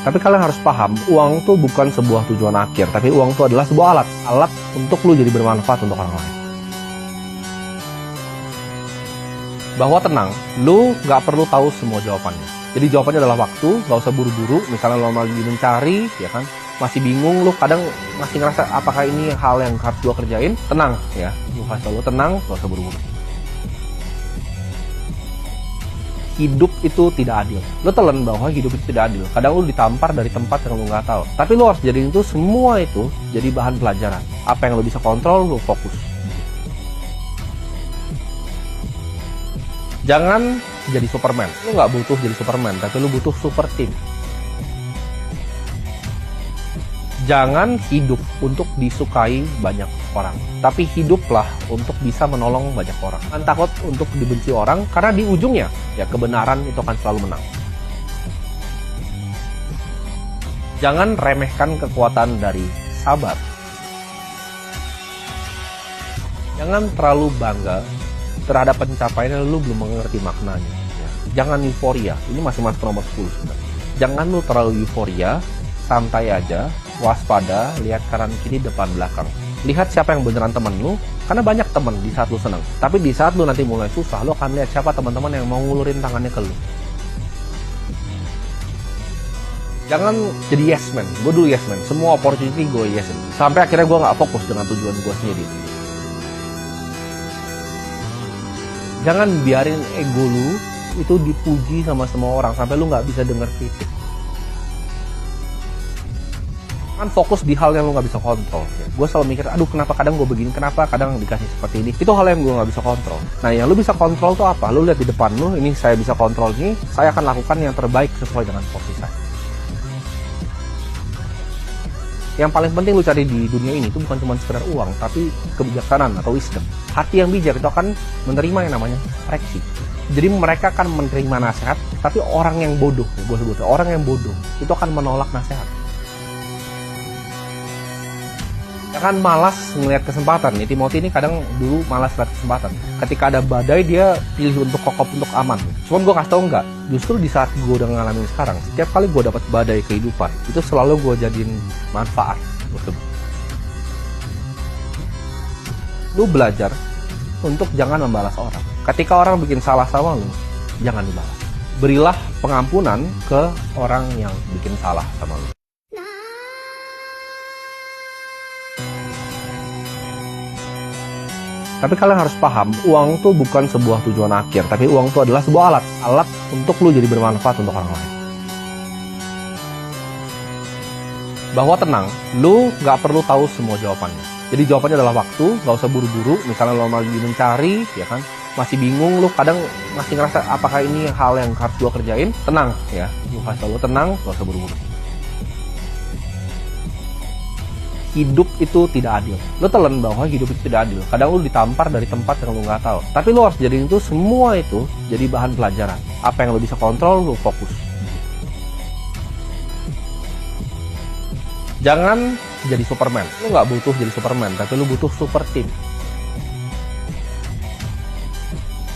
Tapi kalian harus paham, uang tuh bukan sebuah tujuan akhir, tapi uang tuh adalah sebuah alat. Alat untuk lu jadi bermanfaat untuk orang lain. Bahwa tenang, lu nggak perlu tahu semua jawabannya. Jadi jawabannya adalah waktu, nggak usah buru-buru. Misalnya lo lagi mencari, ya kan, masih bingung, lu kadang masih ngerasa apakah ini hal yang harus gua kerjain. Tenang, ya, lu kasih tau lu tenang, nggak usah buru-buru. Hidup itu tidak adil. Lo telan bahwa hidup itu tidak adil. Kadang lo ditampar dari tempat yang lo nggak tahu. Tapi lo harus jadiin itu semua itu jadi bahan pelajaran. Apa yang lo bisa kontrol, lo fokus. Jangan jadi Superman. Lo nggak butuh jadi Superman, tapi lo butuh super team. Jangan hidup untuk disukai banyak orang, tapi hiduplah untuk bisa menolong banyak orang. Jangan takut untuk dibenci orang, karena di ujungnya, ya kebenaran itu akan selalu menang. Jangan remehkan kekuatan dari sabar. Jangan terlalu bangga terhadap pencapaian yang lu belum mengerti maknanya. Ya. Jangan euforia, ini masih masuk nomor 10 sebenarnya. Jangan lu terlalu euforia, santai aja, waspada, lihat kanan kiri depan belakang. Lihat siapa yang beneran temen lu, karena banyak temen di saat lu seneng. Tapi di saat lu nanti mulai susah, lu akan lihat siapa teman-teman yang mau ngulurin tangannya ke lu. Jangan jadi yes man. Gue dulu yes man, semua opportunity gue yes man. Sampai akhirnya gue gak fokus dengan tujuan gue sendiri. Jangan biarin ego lu itu dipuji sama semua orang sampai lu gak bisa denger kritik. Kan fokus di hal yang lo nggak bisa kontrol. Ya. Gue selalu mikir, aduh kenapa kadang gue begini, kenapa kadang dikasih seperti ini. Itu hal yang gue nggak bisa kontrol. Nah yang lo bisa kontrol tuh apa? Lo lihat di depan lo, ini saya bisa kontrol ini, saya akan lakukan yang terbaik sesuai dengan porsi saya. Yang paling penting lo cari di dunia ini itu bukan cuma sekedar uang, tapi kebijaksanaan atau wisdom. Hati yang bijak itu akan menerima yang namanya koreksi. Jadi mereka akan menerima nasihat, tapi orang yang bodoh, gue sebut orang yang bodoh itu akan menolak nasihat. Jangan malas ngelihat kesempatan nih. Timothy ini kadang dulu malas lihat kesempatan. Ketika ada badai dia pilih untuk kokop, untuk aman. Cuman gue kasih tau enggak, justru di saat gue udah ngalamin sekarang, setiap kali gue dapat badai kehidupan, itu selalu gue jadiin manfaat. Lu belajar untuk jangan membalas orang. Ketika orang bikin salah sama lu, jangan dibalas. Berilah pengampunan ke orang yang bikin salah sama lu. Tapi kalian harus paham, uang tuh bukan sebuah tujuan akhir, tapi uang tuh adalah sebuah alat. Alat untuk lu jadi bermanfaat untuk orang lain. Bahwa tenang, lu nggak perlu tahu semua jawabannya. Jadi jawabannya adalah waktu, nggak usah buru-buru. Misalnya lo lagi mencari, ya kan, masih bingung, lu kadang masih ngerasa apakah ini hal yang harus gua kerjain. Tenang, ya, lu kasih tau lu tenang, nggak usah buru-buru. Hidup itu tidak adil. Lo telan bahwa hidup itu tidak adil. Kadang lo ditampar dari tempat yang lo nggak tahu. Tapi lo harus jadiin itu semua itu jadi bahan pelajaran. Apa yang lo bisa kontrol, lo fokus. Jangan jadi Superman. Lo nggak butuh jadi Superman, tapi lo butuh super team.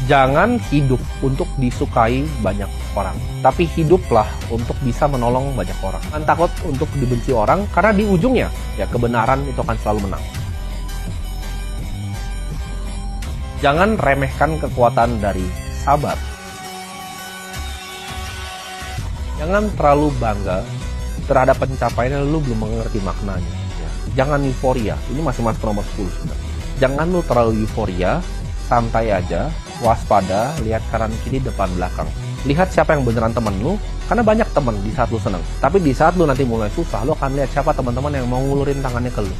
Jangan hidup untuk disukai banyak orang, tapi hiduplah untuk bisa menolong banyak orang. Jangan takut untuk dibenci orang, karena di ujungnya, ya kebenaran itu akan selalu menang. Jangan remehkan kekuatan dari sabar. Jangan terlalu bangga terhadap pencapaian yang lu belum mengerti maknanya. Ya. Jangan euforia, ini masih masuk nomor 10 sebenarnya. Jangan lu terlalu euforia, santai aja, waspada, lihat kanan kiri depan belakang. Lihat siapa yang beneran temen lu, karena banyak temen di saat lu seneng. Tapi di saat lu nanti mulai susah, lu akan lihat siapa teman-teman yang mau ngulurin tangannya ke lu.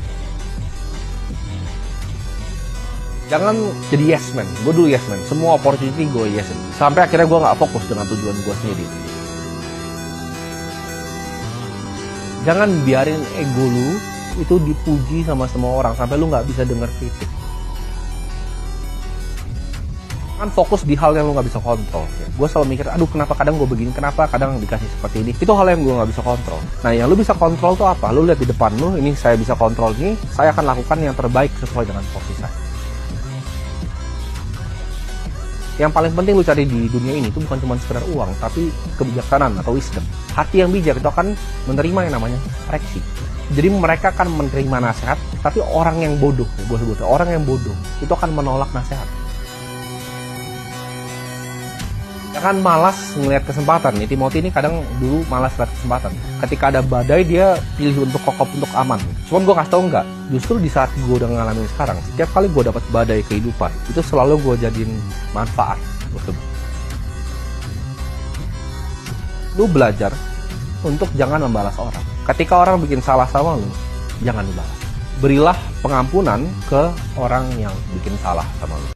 Jangan jadi yes man. Gue dulu yes man, semua opportunity gue yes man. Sampai akhirnya gue gak fokus dengan tujuan gue sendiri. Jangan biarin ego lu itu dipuji sama semua orang sampai lu gak bisa denger kritik. Kan fokus di hal yang lo nggak bisa kontrol. Ya. Gue selalu mikir, aduh kenapa kadang gue begini, kenapa kadang dikasih seperti ini. Itu hal yang gue nggak bisa kontrol. Nah yang lo bisa kontrol tuh apa? Lo lihat di depan lo, ini saya bisa kontrol ini, saya akan lakukan yang terbaik sesuai dengan porsi saya. Yang paling penting lu cari di dunia ini itu bukan cuma sekedar uang, tapi kebijaksanaan atau wisdom. Hati yang bijak itu akan menerima yang namanya koreksi. Jadi mereka akan menerima nasihat, tapi orang yang bodoh, orang yang bodoh itu akan menolak nasihat. Jangan malas ngelihat kesempatan nih. Timothy ini kadang dulu malas lihat kesempatan. Ketika ada badai dia pilih untuk kokop, untuk aman. Cuman gue kasih tau nggak, justru di saat gue udah ngalamin sekarang, setiap kali gue dapat badai kehidupan, itu selalu gue jadiin manfaat. Lu belajar untuk jangan membalas orang. Ketika orang bikin salah sama lu, jangan dibalas. Berilah pengampunan ke orang yang bikin salah sama lu.